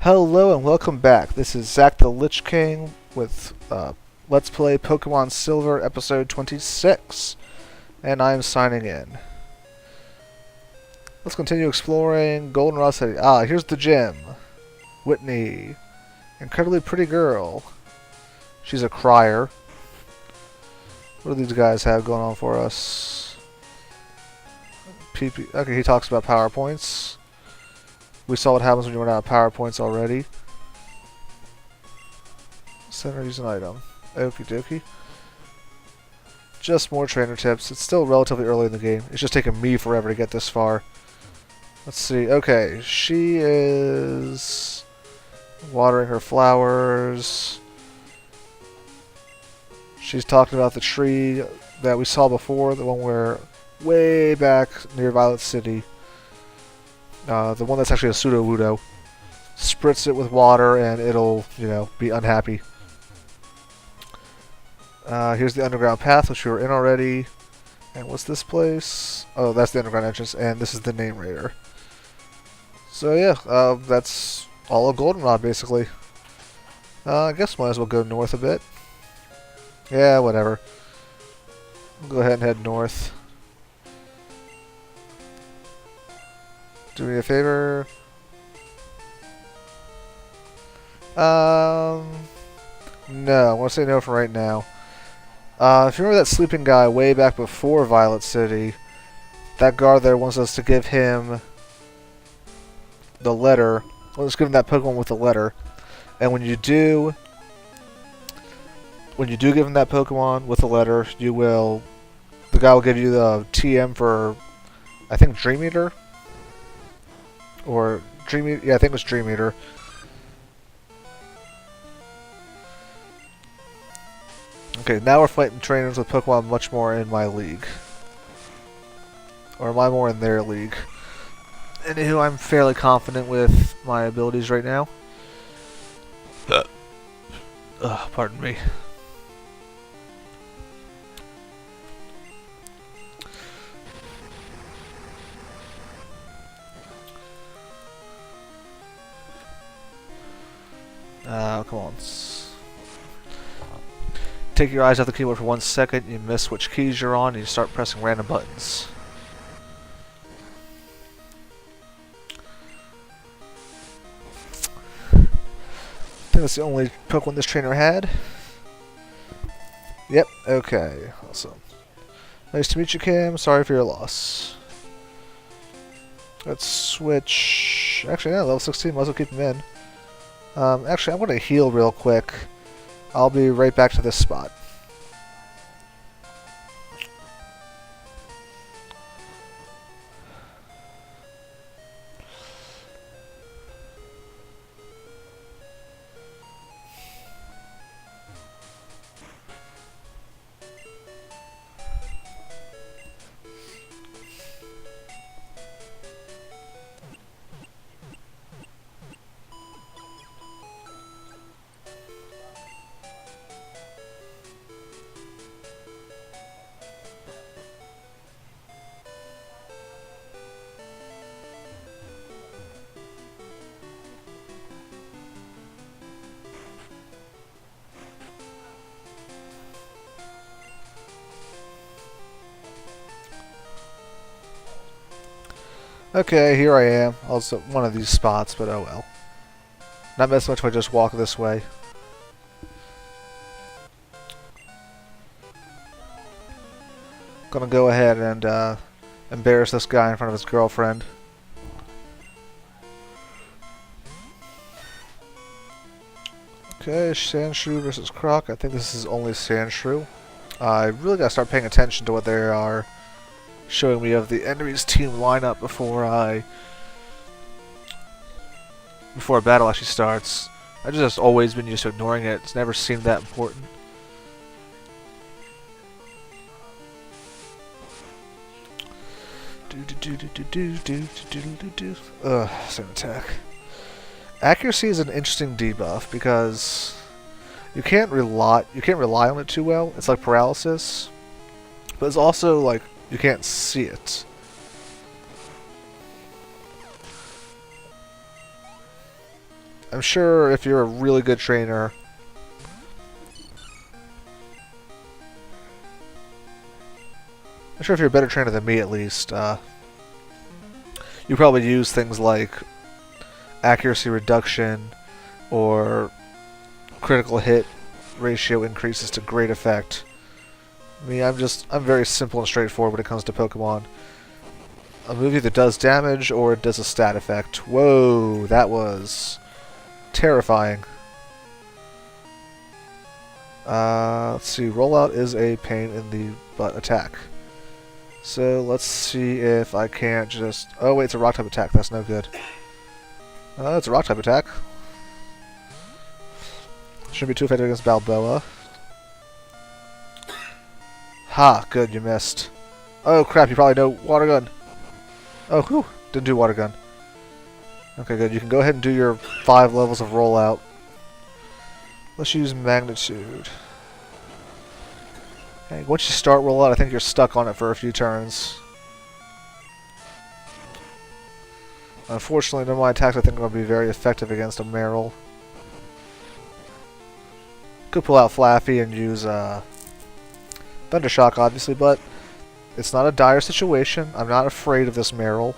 Hello and welcome back. This is Zach the Lich King with Let's Play Pokemon Silver episode 26. And I'm signing in. Let's continue exploring Goldenrod City. Ah, here's the gym. Whitney. Incredibly pretty girl. She's a crier. What do these guys have going on for us? PP. Okay, he talks about PowerPoints. We saw what happens when you run out of PowerPoints already. Center use an item. Okie dokie. Just more trainer tips. It's still relatively early in the game. It's just taken me forever to get this far. Let's see. Okay, she is watering her flowers. She's talking about the tree that we saw before, the one where way back near Violet City. The one that's actually a Sudowoodo. Spritz it with water and it'll, be unhappy. Here's the underground path, which we were in already. And what's this place? Oh, that's the underground entrance, and this is the name raider. So yeah, that's all of Goldenrod, basically. I guess might as well go north a bit. Yeah, whatever. We'll go ahead and head north. Do me a favor. No, I'm going to say no for right now. If you remember that sleeping guy way back before Violet City, that guard there wants us to give him the letter. Let's give him that Pokemon with the letter. And when you do give him that Pokemon with the letter, the guy will give you the TM for, I think, Dream Eater? Or Dream Eater? Yeah, I think it was Dream Eater. Okay, now we're fighting trainers with Pokemon much more in my league. Or am I more in their league? Anywho, I'm fairly confident with my abilities right now. Pardon me. Come on. Take your eyes off the keyboard for 1 second, you miss which keys you're on, and you start pressing random buttons. I think that's the only Pokemon this trainer had. Yep, okay, awesome. Nice to meet you, Cam. Sorry for your loss. Let's switch. Actually, yeah, level 16, might as well keep him in. Actually, I'm going to heal real quick. I'll be right back to this spot. Okay, here I am. Also, one of these spots, but oh well. Not mess much if I just walk this way. Gonna go ahead and embarrass this guy in front of his girlfriend. Okay, Sandshrew versus Croc. I think this is only Sandshrew. I really gotta start paying attention to what they are showing me of the enemy's team lineup before a battle actually starts. I've just always been used to ignoring it. It's never seemed that important. Same attack. Accuracy is an interesting debuff because you can't rely on it too well. It's like paralysis, but it's also like you can't see it. I'm sure if you're a really good trainer, I'm sure if you're a better trainer than me at least, you probably use things like accuracy reduction or critical hit ratio increases to great effect. Me, I'm very simple and straightforward when it comes to Pokemon. A move either does damage or it does a stat effect. Whoa, that was terrifying. Let's see, rollout is a pain in the butt attack. So let's see if I can't just... Oh wait, it's a rock type attack, that's no good. It's a rock type attack. Shouldn't be too effective against Balboa. Ha, good, you missed. Oh crap, you probably know Water Gun. Oh, whew, didn't do Water Gun. Okay, good, you can go ahead and do your 5 levels of rollout. Let's use Magnitude. Okay, once you start rollout, I think you're stuck on it for a few turns. Unfortunately, none of my attacks I think are going to be very effective against a Marill. Could pull out Flaffy and use Thunder Shock, obviously, but it's not a dire situation. I'm not afraid of this Marill.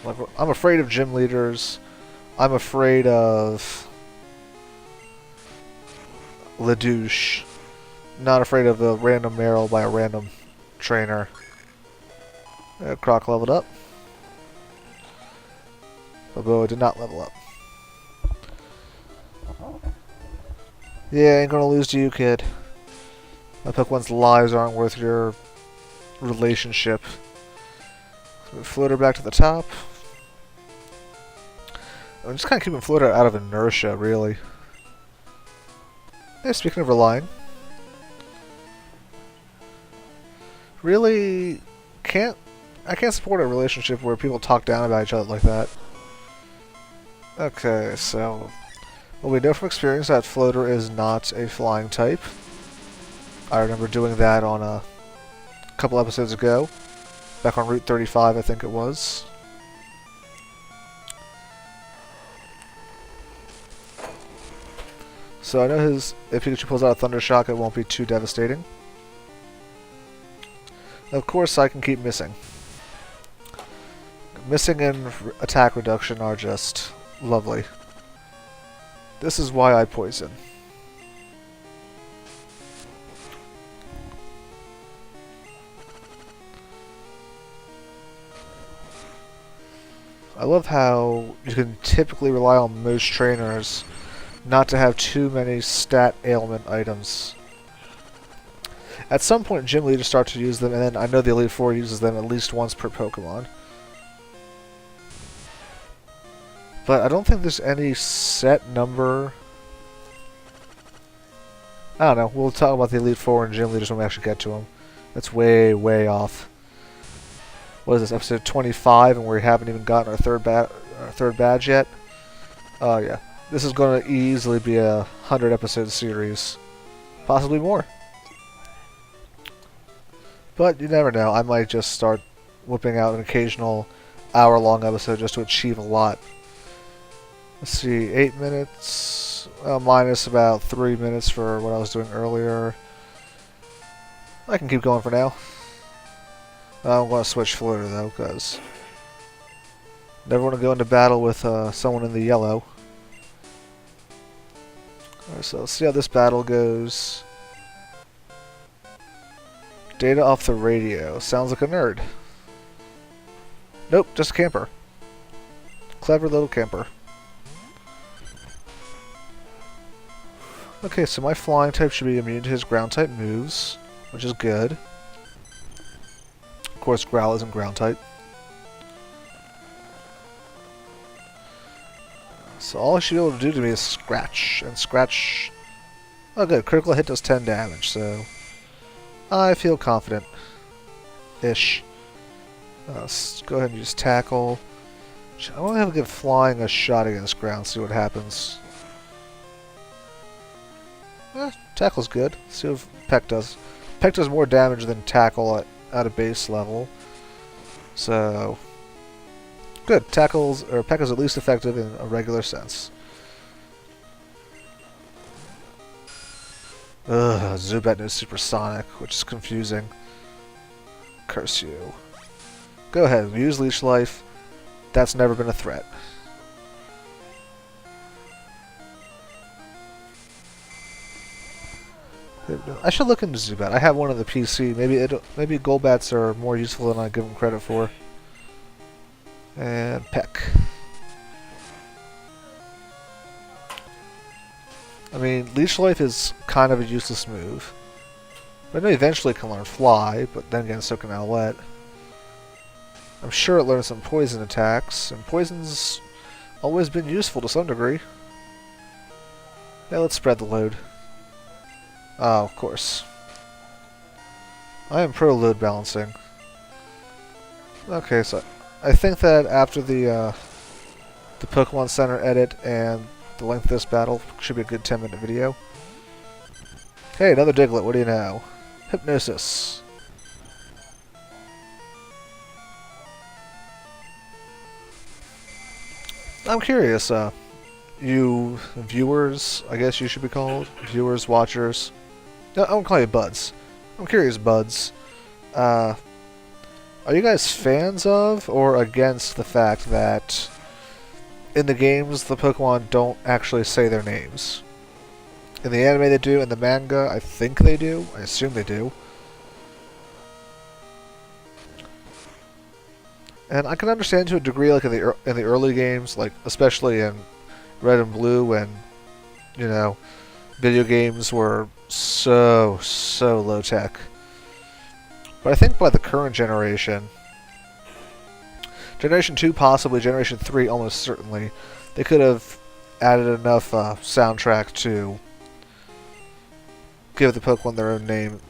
Like, I'm afraid of gym leaders. I'm afraid of Ledouche. Not afraid of a random Marill by a random trainer. Croc leveled up. Balboa did not level up. Yeah, ain't gonna lose to you, kid. My Pokemon's lives aren't worth your relationship. So Floater back to the top. I'm just kind of keeping Floater out of inertia, really. Hey, speaking of relying. Really, I can't support a relationship where people talk down about each other like that. Okay, so... Well, we know from experience that Floater is not a flying type. I remember doing that on a couple episodes ago. Back on Route 35, I think it was. So I know if Pikachu pulls out a Thunder Shock, it won't be too devastating. Of course, I can keep missing. Missing and attack reduction are just lovely. This is why I poison. I love how you can typically rely on most trainers not to have too many stat ailment items. At some point, gym leaders start to use them, and then I know the Elite Four uses them at least once per Pokemon. But I don't think there's any set number. I don't know. We'll talk about the Elite Four and gym leaders when we actually get to them. That's way, way off. What is this, episode 25, and we haven't even gotten our third badge yet? Oh yeah. This is going to easily be a 100-episode series. Possibly more. But you never know. I might just start whipping out an occasional hour-long episode just to achieve a lot. Let's see, 8 minutes, minus about 3 minutes for what I was doing earlier. I can keep going for now. I'm going to switch Floater though, because never want to go into battle with someone in the yellow. Alright, so let's see how this battle goes. Data off the radio. Sounds like a nerd. Nope, just a camper. Clever little camper. Okay, so my flying type should be immune to his ground type moves, which is good. Of course, Growl isn't ground type. So all I should be able to do to me is scratch, and scratch... Oh good, critical hit does 10 damage, so... I feel confident-ish. Let's go ahead and use Tackle. I want to have a good flying a shot against ground, see what happens. Tackle's good. Let's see what Peck does. Peck does more damage than Tackle at a base level. So... Good. Tackles or Peck is at least effective in a regular sense. Ugh, Zubat knows Supersonic, which is confusing. Curse you. Go ahead, use Leech Life. That's never been a threat. I should look into Zubat. I have one on the PC. Maybe Golbats are more useful than I give them credit for. And Peck. I mean, Leech Life is kind of a useless move. I know eventually it can learn Fly, but then again, so can Owlette. I'm sure it learns some poison attacks, and poison's always been useful to some degree. Yeah, let's spread the load. Oh, of course. I am pro load balancing. Okay, so I think that after the Pokemon Center edit and the length of this battle should be a good 10-minute video. Hey, another Diglett, what do you know? Hypnosis. I'm curious, you viewers, I guess you should be called, viewers, watchers. No, I won't call you buds. I'm curious, buds. Are you guys fans of or against the fact that in the games the Pokemon don't actually say their names? In the anime they do, in the manga I think they do, I assume they do. And I can understand to a degree, like in the early games, like especially in Red and Blue, when you know video games were so low tech. But I think by the current generation, Generation 2 possibly, Generation 3 almost certainly, they could have added enough soundtrack to give the Pokemon their own name,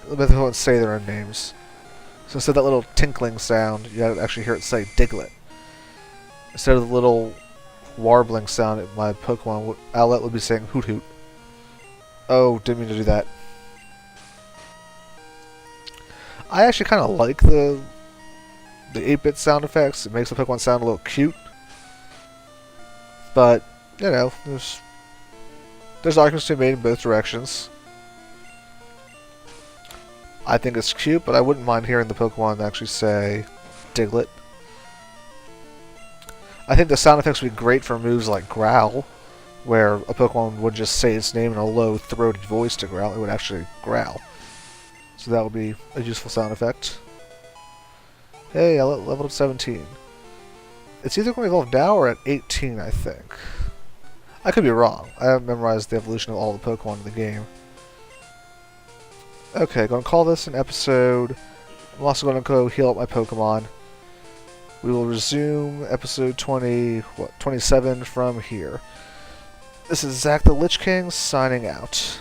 let the Pokemon say their own names. So instead of that little tinkling sound, you gotta actually hear it say Diglett. Instead of the little warbling sound, my Pokemon Owlette would be saying Hoot Hoot. Oh, didn't mean to do that. I actually kind of like the 8-bit sound effects. It makes the Pokemon sound a little cute. But, you know, there's arguments to be made in both directions. I think it's cute, but I wouldn't mind hearing the Pokemon actually say Diglett. I think the sound effects would be great for moves like Growl, where a Pokemon would just say its name in a low, throaty voice to growl. It would actually growl. So that would be a useful sound effect. Hey, I leveled up 17. It's either going to evolve now or at 18, I think. I could be wrong. I haven't memorized the evolution of all the Pokemon in the game. Okay, going to call this an episode. I'm also going to go heal up my Pokemon. We will resume episode 27 from here. This is Zach the Lich King signing out.